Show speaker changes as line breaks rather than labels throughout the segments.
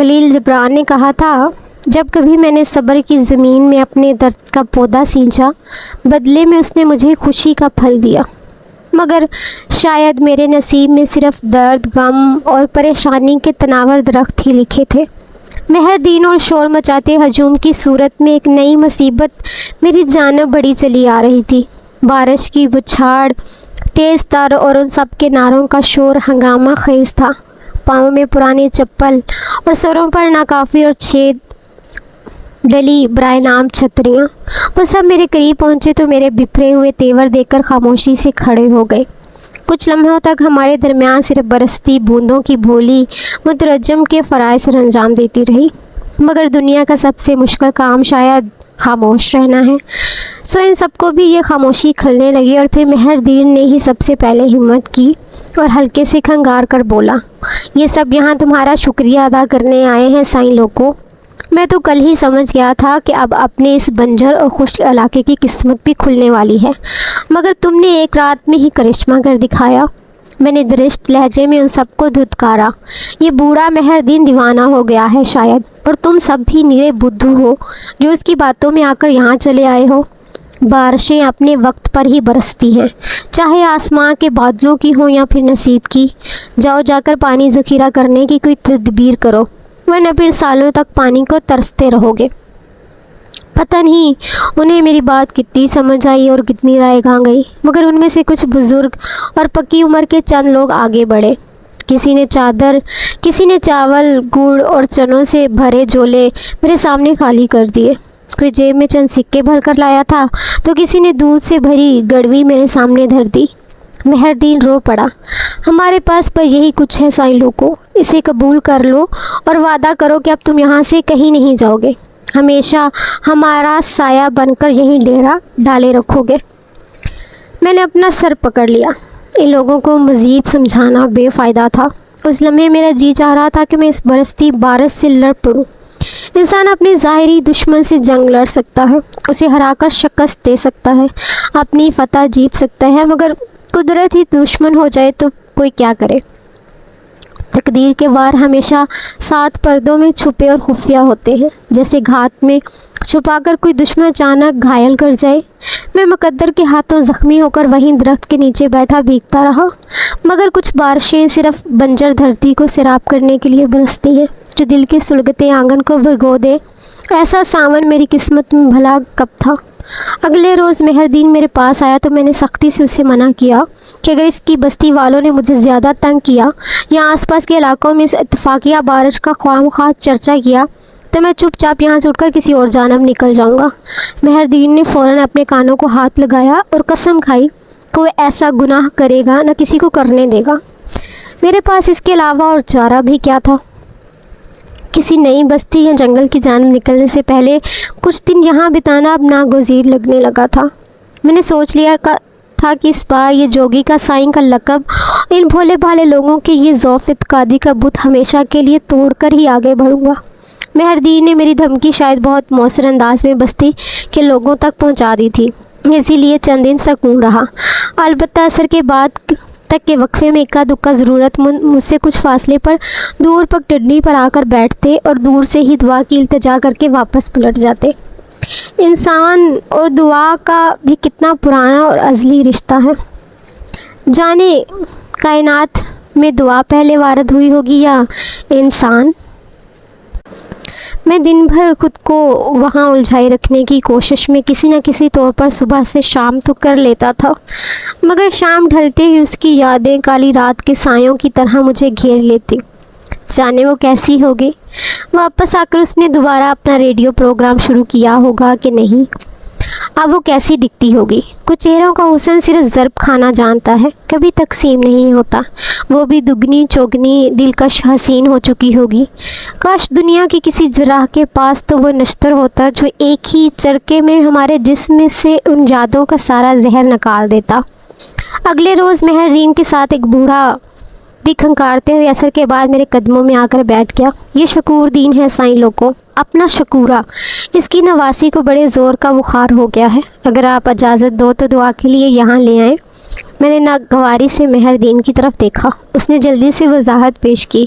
خلیل جبران نے کہا تھا، جب کبھی میں نے صبر کی زمین میں اپنے درد کا پودا سینچا، بدلے میں اس نے مجھے خوشی کا پھل دیا۔ مگر شاید میرے نصیب میں صرف درد، غم اور پریشانی کے تناور درخت ہی لکھے تھے۔ مہر دین اور شور مچاتے ہجوم کی صورت میں ایک نئی مصیبت میری جانب بڑھی چلی آ رہی تھی۔ بارش کی بچھاڑ، تیز تر اور ان سب کے نعروں کا شور ہنگامہ خیز تھا۔ پاؤں میں پرانی چپل اور سروں پر ناکافی اور چھید ڈلی برائے نام چھتریاں، وہ سب میرے قریب پہنچے تو میرے بکھرے ہوئے تیور دیکھ کر خاموشی سے کھڑے ہو گئے۔ کچھ لمحوں تک ہمارے درمیان صرف برستی بوندوں کی بولی مترجم کے فرائض سر انجام دیتی رہی، مگر دنیا کا سب سے مشکل کام شاید خاموش رہنا ہے۔ سو ان سب کو بھی یہ خاموشی کھلنے لگی، اور پھر مہر دین نے ہی سب سے پہلے ہمت کی اور ہلکے سے کھنگار کر بولا، یہ سب یہاں تمہارا شکریہ ادا کرنے آئے ہیں سائیں لوگوں۔ میں تو کل ہی سمجھ گیا تھا کہ اب اپنے اس بنجر اور خشک علاقے کی قسمت بھی کھلنے والی ہے، مگر تم نے ایک رات میں ہی کرشمہ کر دکھایا۔ میں نے درشت لہجے میں ان سب کو دھتکارا، یہ بوڑھا مہر دین دیوانہ ہو گیا ہے شاید، اور تم سب بھی نیرے بدھو ہو جو اس کی باتوں میں آ کر یہاں چلے آئے ہو۔ بارشیں اپنے وقت پر ہی برستی ہیں، چاہے آسمان کے بادلوں کی ہوں یا پھر نصیب کی۔ جاؤ جا کر پانی ذخیرہ کرنے کی کوئی تدبیر کرو، ورنہ پھر سالوں تک پانی کو ترستے رہو گے۔ پتہ نہیں انہیں میری بات کتنی سمجھ آئی اور کتنی رائے گاں گئی، مگر ان میں سے کچھ بزرگ اور پکی عمر کے چند لوگ آگے بڑھے۔ کسی نے چادر، کسی نے چاول، گڑ اور چنوں سے بھرے جھولے میرے سامنے خالی کر دیے۔ کوئی جیب میں چند سکے بھر کر لایا تھا تو کسی نے دودھ سے بھری گڑوی میرے سامنے دھر دی۔ مہر دین رو پڑا، ہمارے پاس پر یہی کچھ ہے سائیں لوگوں، اسے قبول کر لو اور وعدہ کرو کہ اب تم یہاں سے کہیں نہیں جاؤ گے، ہمیشہ ہمارا سایہ بن کر یہیں ڈیرا ڈالے رکھو گے۔ میں نے اپنا سر پکڑ لیا، ان لوگوں کو مزید سمجھانا بے فائدہ تھا۔ اس لمحے میرا جی چاہ رہا تھا کہ میں اس برستی بارش سے لڑ پڑوں۔ انسان اپنے ظاہری دشمن سے جنگ لڑ سکتا ہے، اسے ہرا کر شکست دے سکتا ہے، اپنی فتح جیت سکتا ہے، مگر قدرت ہی دشمن ہو جائے تو کوئی کیا کرے۔ تقدیر کے وار ہمیشہ 7 پردوں میں چھپے اور خفیہ ہوتے ہیں، جیسے گھات میں چھپا کر کوئی دشمن اچانک گھائل کر جائے۔ میں مقدر کے ہاتھوں زخمی ہو کر وہیں درخت کے نیچے بیٹھا بھیگتا رہا، مگر کچھ بارشیں صرف بنجر دھرتی کو سیراب کرنے کے لیے برستی ہیں، جو دل کے سلگتے آنگن کو بھگو دے۔ ایسا ساون میری قسمت میں بھلا کب تھا؟ اگلے روز مہر دین میرے پاس آیا تو میں نے سختی سے اسے منع کیا کہ اگر اس کی بستی والوں نے مجھے زیادہ تنگ کیا یا آس پاس کے علاقوں میں اس اتفاقیہ بارش کا خواہ چرچا کیا تو میں چپ چاپ یہاں سے اٹھ کر کسی اور جانب نکل جاؤں گا۔ مہر دین نے فوراً اپنے کانوں کو ہاتھ لگایا اور قسم کھائی کہ وہ ایسا گناہ کرے گا نہ کسی کو کرنے دے گا۔ میرے پاس اس کے علاوہ اور چارہ بھی کیا تھا؟ کسی نئی بستی یا جنگل کی جانب نکلنے سے پہلے کچھ دن یہاں بتانا اب ناگزیر لگنے لگا تھا۔ میں نے سوچ لیا تھا کہ اس بار یہ جوگی کا سائیں کا لقب ان بھولے بھالے لوگوں کے یہ ذوف اعتقادی کا بت ہمیشہ کے لیے توڑ کر ہی آگے بڑھوں گا۔ مہر دین نے میری دھمکی شاید بہت مؤثر انداز میں بستی کے لوگوں تک پہنچا دی تھی، اسی لیے چند دن سکون رہا۔ البتہ عصر کے بعد تک کے وقفے میں اکا دکا ضرورت مند مجھ سے کچھ فاصلے پر دور پگ ٹڈنی پر آ کر بیٹھتے اور دور سے ہی دعا کی التجا کر کے واپس پلٹ جاتے۔ انسان اور دعا کا بھی کتنا پرانا اور ازلی رشتہ ہے، جانے کائنات میں دعا پہلے وارد ہوئی ہوگی یا انسان۔ میں دن بھر خود کو وہاں الجھائے رکھنے کی کوشش میں کسی نہ کسی طور پر صبح سے شام تو کر لیتا تھا، مگر شام ڈھلتے ہی اس کی یادیں کالی رات کے سایوں کی طرح مجھے گھیر لیتی۔ جانے وہ کیسی ہوگی؟ واپس آ کر اس نے دوبارہ اپنا ریڈیو پروگرام شروع کیا ہوگا کہ نہیں؟ اب وہ کیسی دکھتی ہوگی؟ کچھ چہروں کا حسن صرف ضرب کھانا جانتا ہے، کبھی تقسیم نہیں ہوتا۔ وہ بھی دگنی چوگنی دلکش حسین ہو چکی ہوگی۔ کاش دنیا کی کسی جراح کے پاس تو وہ نشتر ہوتا جو ایک ہی چرکے میں ہمارے جسم سے ان یادوں کا سارا زہر نکال دیتا۔ اگلے روز مہر دین کے ساتھ ایک بوڑھا بھی کھنکارتے ہوئے عصر کے بعد میرے قدموں میں آ کر بیٹھ گیا۔ یہ شکور دین ہے سائیں لوگوں، اپنا شکورہ، اس کی نواسی کو بڑے زور کا بخار ہو گیا ہے، اگر آپ اجازت دو تو دعا کے لیے یہاں لے آئیں۔ میں نے ناگواری سے مہردین کی طرف دیکھا۔ اس نے جلدی سے وضاحت پیش کی۔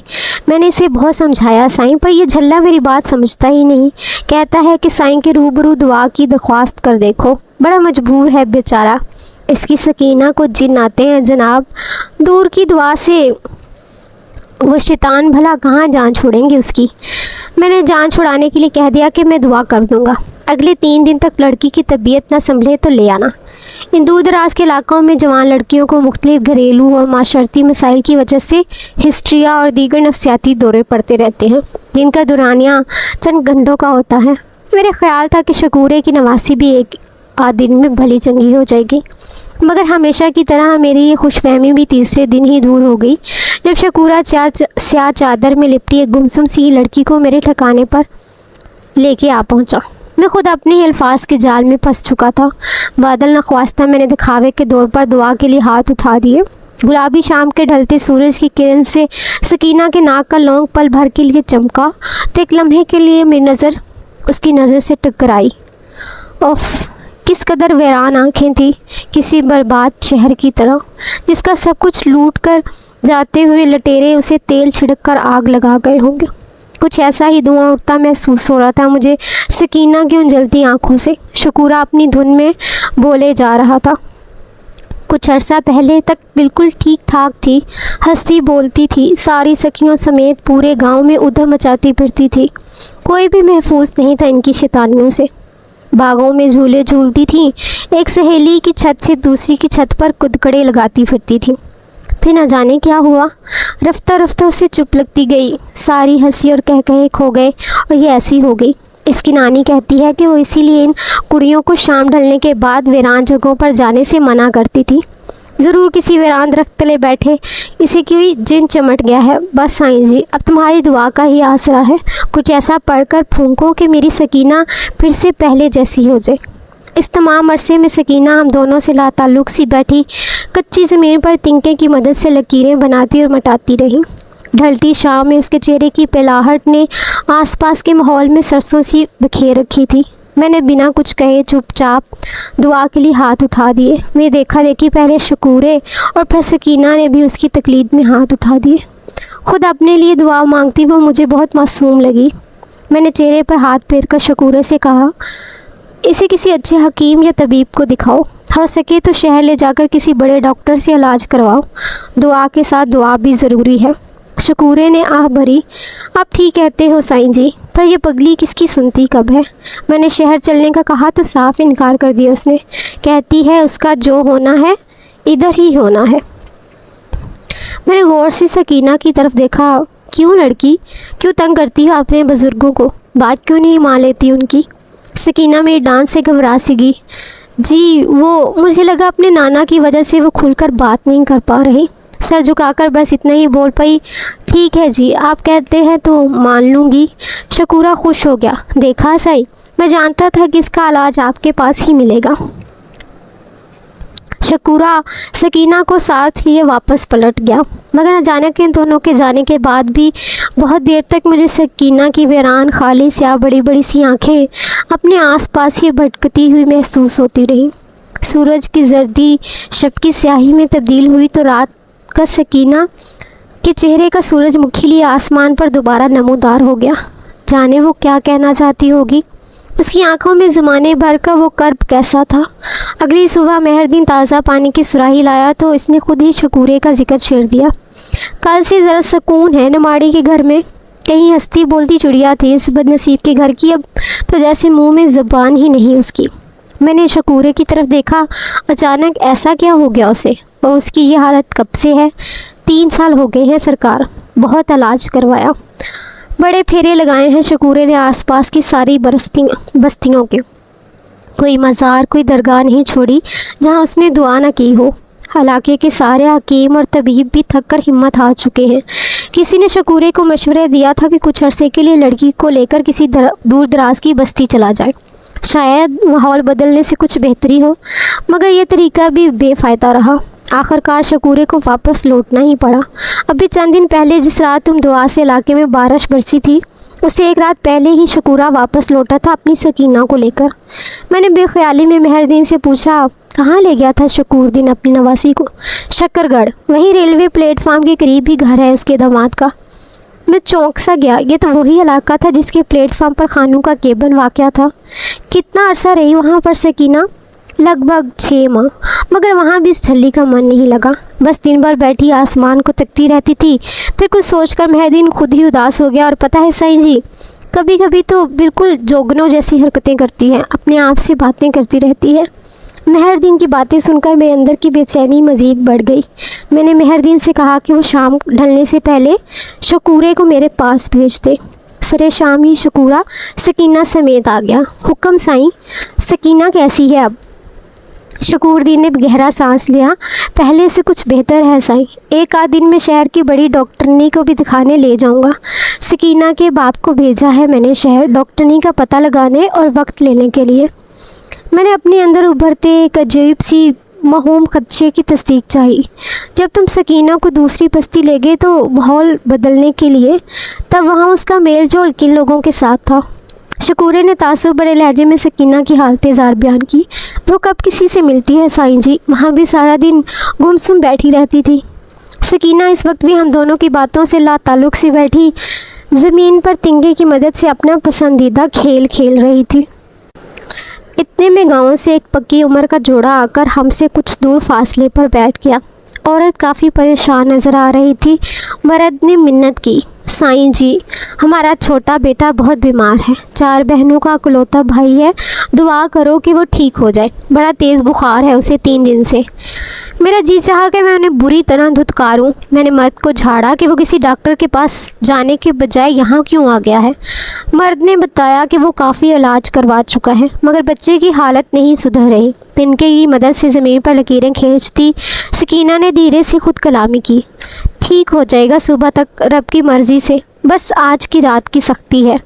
میں نے اسے بہت سمجھایا سائیں، پر یہ جھلا میری بات سمجھتا ہی نہیں۔ کہتا ہے کہ سائیں کے روبرو دعا کی درخواست کر دیکھو، بڑا مجبور ہے بیچارہ۔ اس کی سکینہ کو جن آتے ہیں جناب، دور کی دعا سے وہ شیطان بھلا کہاں جان چھوڑیں گے اس کی۔ میں نے جان چھڑانے کے لیے کہہ دیا کہ میں دعا کر دوں گا، اگلے 3 دن تک لڑکی کی طبیعت نہ سنبھلے تو لے آنا۔ ان دور دراز کے علاقوں میں جوان لڑکیوں کو مختلف گھریلو اور معاشرتی مسائل کی وجہ سے ہسٹریا اور دیگر نفسیاتی دورے پڑتے رہتے ہیں، جن کا دورانیہ چند گھنٹوں کا ہوتا ہے۔ میرے خیال تھا کہ شکورے کی نواسی بھی ایک آدھ دن میں بھلی چنگی ہو جائے گی، مگر ہمیشہ کی طرح میری یہ خوش فہمی بھی تیسرے دن ہی دور ہو گئی، جب شکورہ سیاہ چادر میں لپٹی ایک گمسم سی لڑکی کو میرے ٹھکانے پر لے کے آ پہنچا۔ میں خود اپنے ہی الفاظ کے جال میں پھنس چکا تھا۔ بادل نخواستہ میں نے دکھاوے کے طور پر دعا کے لیے ہاتھ اٹھا دیے۔ گلابی شام کے ڈھلتے سورج کی کرن سے سکینہ کے ناک کا لونگ پل بھر کے لیے چمکا تو ایک لمحے کے لیے میری نظر اس کی نظر سے ٹکرائی۔ اوف، کس قدر ویران آنکھیں تھیں، کسی برباد شہر کی طرح جس کا سب کچھ لوٹ کر جاتے ہوئے لٹیرے اسے تیل چھڑک کر آگ لگا گئے ہوں گے۔ کچھ ایسا ہی دھواں اٹھتا محسوس ہو رہا تھا مجھے سکینہ کی ان جلتی آنکھوں سے۔ شکورہ اپنی دھن میں بولے جا رہا تھا۔ کچھ عرصہ پہلے تک بالکل ٹھیک ٹھاک تھی، ہنستی بولتی تھی، ساری سکھیوں سمیت پورے گاؤں میں ادھم مچاتی پھرتی تھی۔ کوئی بھی محفوظ نہیں تھا ان کی شیطانیوں سے۔ باغوں میں جھولے جھولتی تھیں، ایک سہیلی کی چھت سے دوسری کی چھت پر کدکڑے لگاتی پھرتی تھیں۔ پھر نہ جانے کیا ہوا، رفتہ رفتہ اسے چپ لگتی گئی، ساری ہنسی اور کہکہے کھو گئے اور یہ ایسی ہو گئی۔ اس کی نانی کہتی ہے کہ وہ اسی لیے ان کڑیوں کو شام ڈھلنے کے بعد ویران جگہوں پر جانے سے منع کرتی تھی۔ ضرور کسی ویران درخت تلے بیٹھے اسے کوئی جن چمٹ گیا ہے۔ بس سائیں جی، اب تمہاری دعا کا ہی آسرا ہے، کچھ ایسا پڑھ کر پھونکو کہ میری سکینہ پھر سے پہلے جیسی ہو جائے۔ اس تمام عرصے میں سکینہ ہم دونوں سے لا تعلق سی بیٹھی کچی زمین پر تنکے کی مدد سے لکیریں بناتی اور مٹاتی رہی۔ ڈھلتی شام میں اس کے چہرے کی پلاہٹ نے آس پاس کے ماحول میں سرسوں سی بکھیر رکھی تھی۔ میں نے بنا کچھ کہے چپ چاپ دعا کے لیے ہاتھ اٹھا دیے۔ میری دیکھا دیکھی پہلے شکورے اور پھر سکینہ نے بھی اس کی تقلید میں ہاتھ اٹھا دیے۔ خود اپنے لیے دعا مانگتی وہ مجھے بہت معصوم لگی۔ میں نے چہرے پر ہاتھ پھیر کر شکورے سے کہا، اسے کسی اچھے حکیم یا طبیب کو دکھاؤ، ہو سکے تو شہر لے جا کر کسی بڑے ڈاکٹر سے علاج کرواؤ، دعا کے ساتھ دعا بھی ضروری ہے۔ شکورے نے آہ بھری، آپ ٹھیک کہتے ہو سائیں جی، پر یہ پگلی کس کی سنتی کب ہے؟ میں نے شہر چلنے کا کہا تو صاف انکار کر دیا اس نے۔ کہتی ہے اس کا جو ہونا ہے ادھر ہی ہونا ہے۔ میں نے غور سے سکینہ کی طرف دیکھا۔ کیوں لڑکی، کیوں تنگ کرتی ہو اپنے بزرگوں کو؟ بات کیوں نہیں مان لیتی ان کی؟ سکینہ میری ڈانٹ سے گھبرا سی گئی۔ جی وہ مجھے لگا اپنے نانا کی وجہ سے وہ کھل کر بات نہیں کر پا رہی، سر جھکا کر بس اتنا ہی بول پئی، ٹھیک ہے جی، آپ کہتے ہیں تو مان لوں گی۔ شکورہ خوش ہو گیا۔ دیکھا سائی، میں جانتا تھا کہ اس کا علاج آپ کے پاس ہی ملے گا۔ شکورہ سکینہ کو ساتھ لیے واپس پلٹ گیا، مگر نہ جانے کہ ان دونوں کے جانے کے بعد بھی بہت دیر تک مجھے سکینہ کی ویران خالی سیاہ بڑی بڑی سی آنکھیں اپنے آس پاس ہی بھٹکتی ہوئی محسوس ہوتی رہیں۔ سورج کی زردی شب کی سیاہی میں تبدیل ہوئی تو رات کا سکینہ کے چہرے کا سورج مکھی لیے آسمان پر دوبارہ نمودار ہو گیا۔ جانے وہ کیا کہنا چاہتی ہوگی، اس کی آنکھوں میں زمانے بھر کا وہ کرب کیسا تھا۔ اگلی صبح مہردین تازہ پانی کی سراہی لایا تو اس نے خود ہی شکورے کا ذکر چھیڑ دیا۔ کل سے ذرا سکون ہے نماڑی کے گھر میں، کہیں ہنستی بولتی چڑیا تھی اس بد نصیب کے گھر کی، اب تو جیسے منہ میں زبان ہی نہیں اس کی۔ میں نے شکورے کی طرف دیکھا، اچانک ایسا کیا ہو گیا اسے، اور اس کی یہ حالت کب سے ہے؟ 3 سال ہو گئے ہیں سرکار، بہت علاج کروایا، بڑے پھیرے لگائے ہیں شکورے نے آس پاس کی ساری بستیوں کے، کوئی مزار کوئی درگاہ نہیں چھوڑی جہاں اس نے دعا نہ کی ہو۔ علاقے کے سارے حکیم اور طبیب بھی تھک کر ہمت ہار چکے ہیں۔ کسی نے شکورے کو مشورہ دیا تھا کہ کچھ عرصے کے لیے لڑکی کو لے کر کسی دور دراز کی بستی چلا جائے، شاید ماحول بدلنے سے کچھ بہتری ہو، مگر یہ طریقہ بھی بے فائدہ رہا۔ آخرکار شکورے کو واپس لوٹنا ہی پڑا۔ ابھی چند دن پہلے جس رات تم دعا سے علاقے میں بارش برسی تھی، اس سے 1 رات پہلے ہی شکورہ واپس لوٹا تھا اپنی سکینہ کو لے کر۔ میں نے بے خیالی میں مہردین سے پوچھا، کہاں لے گیا تھا شکور دین اپنی نواسی کو؟ شکر گڑھ، وہی ریلوے پلیٹ فارم کے قریب ہی گھر ہے اس کے داماد کا۔ میں چونک سا گیا، یہ تو وہی علاقہ تھا جس کے پلیٹ فارم پر خانوں کا کیبن واقع تھا۔ کتنا عرصہ رہی وہاں پر سکینہ؟ لگ بھگ 6 ماہ، مگر وہاں بھی اس جھلی کا من نہیں لگا۔ بس دن بھر بیٹھی آسمان کو تکتی رہتی تھی۔ پھر کچھ سوچ کر مہدین خود ہی اداس ہو گیا، اور پتہ ہے سائیں جی، کبھی کبھی تو بالکل جوگنوں جیسی حرکتیں کرتی ہے، اپنے آپ سے باتیں کرتی رہتی ہے۔ مہردین کی باتیں سن کر میرے اندر کی بے چینی مزید بڑھ گئی۔ میں نے مہردین سے کہا کہ وہ شام ڈھلنے سے پہلے شکورے کو میرے پاس بھیج دے۔ سرے شام ہی شکورہ سکینہ سمیت آ گیا۔ حکم سائیں، سکینہ کیسی ہے اب؟ شکور دین نے گہرا سانس لیا۔ پہلے سے کچھ بہتر ہے سائیں، ایک آدھ دن میں شہر کی بڑی ڈاکٹرنی کو بھی دکھانے لے جاؤں گا۔ سکینہ کے باپ کو بھیجا ہے میں نے شہر، ڈاکٹرنی کا پتہ لگانے اور وقت لینے کے لیے۔ میں نے اپنے اندر ابھرتے ایک عجیب سی موہوم خدشے کی تصدیق چاہی۔ جب تم سکینہ کو دوسری بستی لے گئے تو ماحول بدلنے کے لیے، تب وہاں اس کا میل جول کن لوگوں کے ساتھ تھا؟ شکورے نے تعصب بڑے لہجے میں سکینہ کی حالت زار بیان کی۔ وہ کب کسی سے ملتی ہے سائیں جی، وہاں بھی سارا دن گم سم بیٹھی رہتی تھی۔ سکینہ اس وقت بھی ہم دونوں کی باتوں سے لا تعلق سی بیٹھی زمین پر تنگے کی مدد سے اپنا پسندیدہ کھیل کھیل رہی تھی۔ اتنے میں گاؤں سے ایک پکی عمر کا جوڑا آ کر ہم سے کچھ دور فاصلے پر بیٹھ گیا۔ عورت کافی پریشان نظر آ رہی تھی۔ مرد نے منت کی، سائیں جی، ہمارا چھوٹا بیٹا بہت بیمار ہے، 4 بہنوں کا اکلوتا بھائی ہے، دعا کرو کہ وہ ٹھیک ہو جائے، بڑا تیز بخار ہے اسے 3 دن سے۔ میرا جی چاہا کہ میں انہیں بری طرح دھتکاروں۔ میں نے مرد کو جھاڑا کہ وہ کسی ڈاکٹر کے پاس جانے کے بجائے یہاں کیوں آ گیا ہے۔ مرد نے بتایا کہ وہ کافی علاج کروا چکا ہے، مگر بچے کی حالت نہیں سدھر رہی۔ تنکے کی مدد سے زمین پر لکیریں کھینچتی سکینہ نے دھیرے سے خود کلامی کی، ٹھیک ہو جائے گا صبح تک رب کی مرضی سے، بس آج کی رات کی سختی ہے۔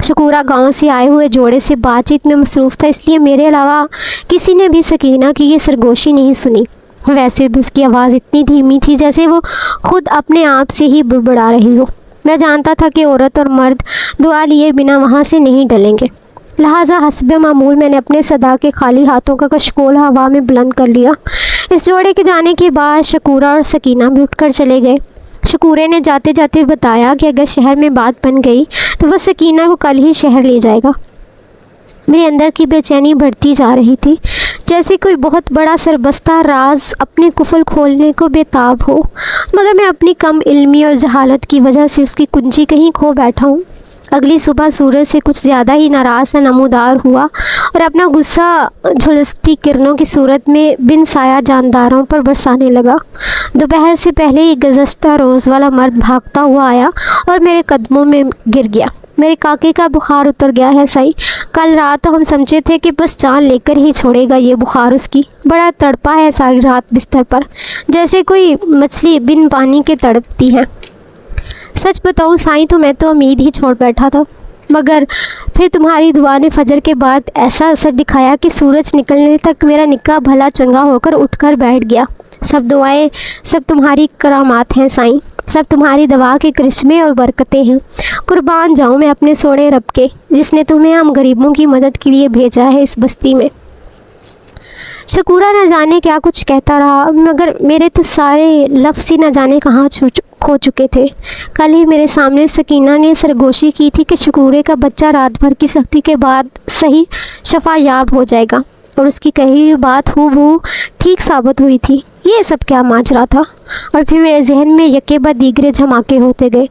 شکورہ گاؤں سے آئے ہوئے جوڑے سے بات چیت میں مصروف تھا، اس لیے میرے علاوہ کسی نے بھی سکینہ کی یہ سرگوشی نہیں سنی۔ ویسے بھی اس کی آواز اتنی دھیمی تھی جیسے وہ خود اپنے آپ سے ہی بڑبڑا رہی ہو۔ میں جانتا تھا کہ عورت اور مرد دعا لیے بنا وہاں سے نہیں ڈلیں گے، لہٰذا حسب معمول میں نے اپنے صدا کے خالی ہاتھوں کا کشکول ہوا میں بلند کر لیا۔ اس جوڑے کے جانے کے بعد شکورہ اور سکینہ بھی اٹھ کر چلے گئے۔ شکورے نے جاتے جاتے بتایا کہ اگر شہر میں بات بن گئی تو وہ سکینہ کو کل ہی شہر لے جائے گا۔ میرے اندر کی بے چینی بڑھتی جا رہی تھی، جیسے کوئی بہت بڑا سربستہ راز اپنے قفل کھولنے کو بے تاب ہو، مگر میں اپنی کم علمی اور جہالت کی وجہ سے اس کی کنجی کہیں کھو بیٹھا ہوں۔ اگلی صبح سورج سے کچھ زیادہ ہی ناراض سا نمودار ہوا اور اپنا غصہ جھلستی کرنوں کی صورت میں بن سایہ جانداروں پر برسانے لگا۔ دوپہر سے پہلے ہی گزشتہ روز والا مرد بھاگتا ہوا آیا اور میرے قدموں میں گر گیا۔ میرے کاکے کا بخار اتر گیا ہے سائیں، کل رات ہم سمجھے تھے کہ بس جان لے کر ہی چھوڑے گا یہ بخار اس کی، بڑا تڑپا ہے ساری رات بستر پر، جیسے کوئی مچھلی بن پانی کے تڑپتی ہے۔ سچ بتاؤں سائیں تو میں تو امید ہی چھوڑ بیٹھا تھا، مگر پھر تمہاری دعا نے فجر کے بعد ایسا اثر دکھایا کہ سورج نکلنے تک میرا نکاح بھلا چنگا ہو کر اٹھ کر بیٹھ گیا۔ سب دعائیں، سب تمہاری کرامات ہیں سائیں، سب تمہاری دعا کے کرشمے اور برکتیں ہیں۔ قربان جاؤں میں اپنے سوڑے رب کے، جس نے تمہیں ہم غریبوں کی مدد کے لیے بھیجا ہے اس بستی میں۔ شکورہ نہ جانے کیا کچھ کہتا رہا، مگر میرے تو سارے لفظ ہی نہ جانے کہاں کھو چکے تھے۔ کل ہی میرے سامنے سکینہ نے سرگوشی کی تھی کہ شکورے کا بچہ رات بھر کی سختی کے بعد صحیح شفا یاب ہو جائے گا، اور اس کی کہی ہوئی بات ہو بہو ٹھیک ثابت ہوئی تھی۔ یہ سب کیا ماجرا تھا؟ اور پھر میرے ذہن میں یکے بعد دیگرے جھماکے ہوتے گئے۔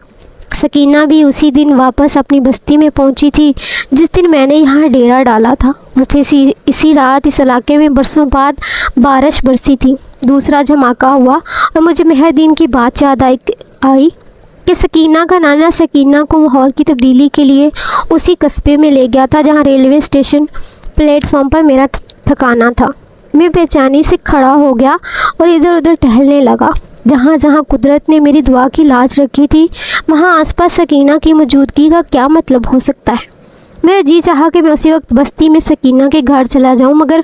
سکینہ بھی اسی دن واپس اپنی بستی میں پہنچی تھی جس دن میں نے یہاں ڈیرا ڈالا تھا، اور پھر اسی رات اس علاقے میں برسوں بعد بارش برسی تھی۔ دوسرا جھماکہ ہوا اور مجھے مہردین کی بات یاد آئی کہ سکینہ کا نانا سکینہ کو ماحول کی تبدیلی کے لیے اسی قصبے میں لے گیا تھا جہاں ریلوے اسٹیشن پلیٹ فارم پر میرا ٹھکانہ تھا۔ میں بے چینی سے کھڑا ہو گیا اور ادھر ادھر ٹہلنے لگا۔ جہاں جہاں قدرت نے میری دعا کی لاج رکھی تھی وہاں آس پاس سکینہ کی موجودگی کا کیا مطلب ہو سکتا ہے؟ میرا جی چاہا کہ میں اسی وقت بستی میں سکینہ کے گھر چلا جاؤں، مگر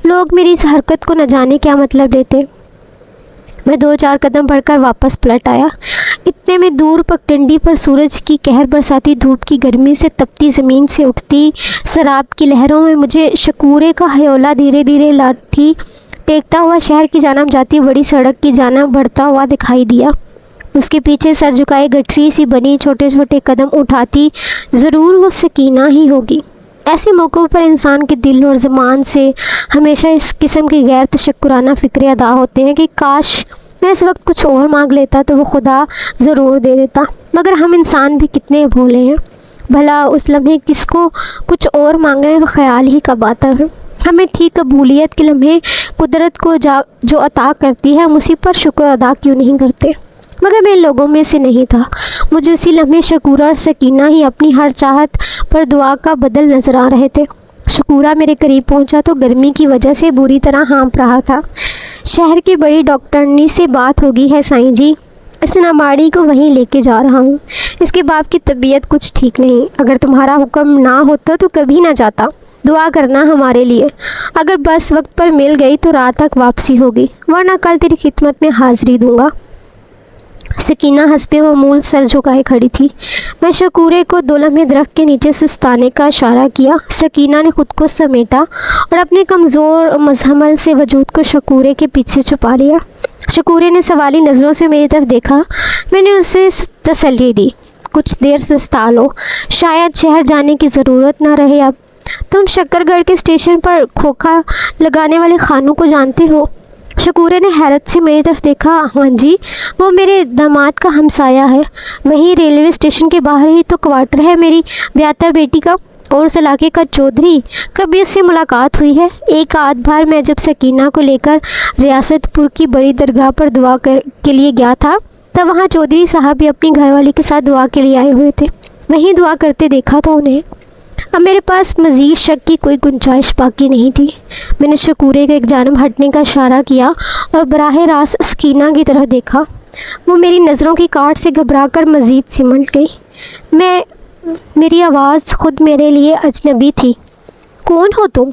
لوگ میری اس حرکت کو نہ جانے کیا مطلب لیتے۔ میں 2-4 قدم بڑھ کر واپس پلٹ آیا۔ اتنے میں دور پگڈنڈی پر سورج کی قہر برساتی دھوپ کی گرمی سے تپتی زمین سے اٹھتی سراب کی لہروں میں مجھے شکورے کا ہیولہ دھیرے دھیرے لاٹھی ٹیکتا ہوا شہر کی جانب جاتی بڑی سڑک کی جانب بڑھتا ہوا دکھائی دیا۔ اس کے پیچھے سر جھکائے گٹھری سی بنی چھوٹے چھوٹے قدم اٹھاتی ضرور وہ سکینہ ہی ہوگی۔ ایسے موقعوں پر انسان کے دل اور زبان سے ہمیشہ اس قسم کی غیر تشکرانہ فکریں ادا ہوتے ہیں کہ کاش میں اس وقت کچھ اور مانگ لیتا تو وہ خدا ضرور دے دیتا، مگر ہم انسان بھی کتنے بھولے ہیں۔ بھلا اس لمحے کس کو کچھ اور مانگنے کا خیال ہی کب آتا ہے؟ ہمیں ٹھیک قبولیت کے لمحے قدرت کو جو عطا کرتی ہے ہم اسی پر شکر ادا کیوں نہیں کرتے؟ مگر میں لوگوں میں سے نہیں تھا۔ مجھے اسی لمحے شکورہ اور سکینہ ہی اپنی ہر چاہت پر دعا کا بدل نظر آ رہے تھے۔ شکورہ میرے قریب پہنچا تو گرمی کی وجہ سے بری طرح ہانپ رہا تھا۔ شہر کی بڑی ڈاکٹرنی سے بات ہوگی ہے سائیں جی، اس ناماڑی کو وہیں لے کے جا رہا ہوں۔ اس کے باپ کی طبیعت کچھ ٹھیک نہیں، اگر تمہارا حکم نہ ہوتا تو کبھی نہ جاتا۔ دعا کرنا ہمارے لیے، اگر بس وقت پر مل گئی تو رات تک واپسی ہوگی، ورنہ کل تیری خدمت میں حاضری دوں گا۔ سکینہ حسب معمول سر جھکائے کھڑی تھی۔ میں شکورے کو 2 لمحے درخت کے نیچے سستانے کا اشارہ کیا۔ سکینہ نے خود کو سمیٹا اور اپنے کمزور مزمل سے وجود کو شکورے کے پیچھے چھپا لیا۔ شکورے نے سوالی نظروں سے میری طرف دیکھا۔ میں نے اسے تسلی دی، کچھ دیر سستا لو، شاید شہر جانے کی ضرورت نہ رہے اب۔ تم شکر گڑھ کے اسٹیشن پر کھوکھا لگانے والے خانوں کو جانتے ہو؟ شکورے نے حیرت سے میری طرف دیکھا۔ ہاں جی، وہ میرے داماد کا ہمسایہ ہے، وہیں ریلوے اسٹیشن کے باہر ہی تو کوارٹر ہے میری بیاتہ بیٹی کا، اور اس علاقے کا چودھری۔ کبھی اس سے ملاقات ہوئی ہے؟ ایک آدھ بار میں جب سکینہ کو لے کر ریاست پور کی بڑی درگاہ پر دعا کے لیے گیا تھا تب وہاں چودھری صاحب بھی اپنی گھر والی کے ساتھ دعا کے لیے آئے ہوئے تھے، وہیں دعا کرتے دیکھا تھا انہیں۔ اب میرے پاس مزید شک کی کوئی گنجائش باقی نہیں تھی۔ میں نے شکورے کے ایک جانب ہٹنے کا اشارہ کیا اور براہ راست سکینہ کی طرف دیکھا۔ وہ میری نظروں کی کاٹ سے گھبرا کر مزید سمٹ گئی۔ میری آواز خود میرے لیے اجنبی تھی۔ کون ہو تم؟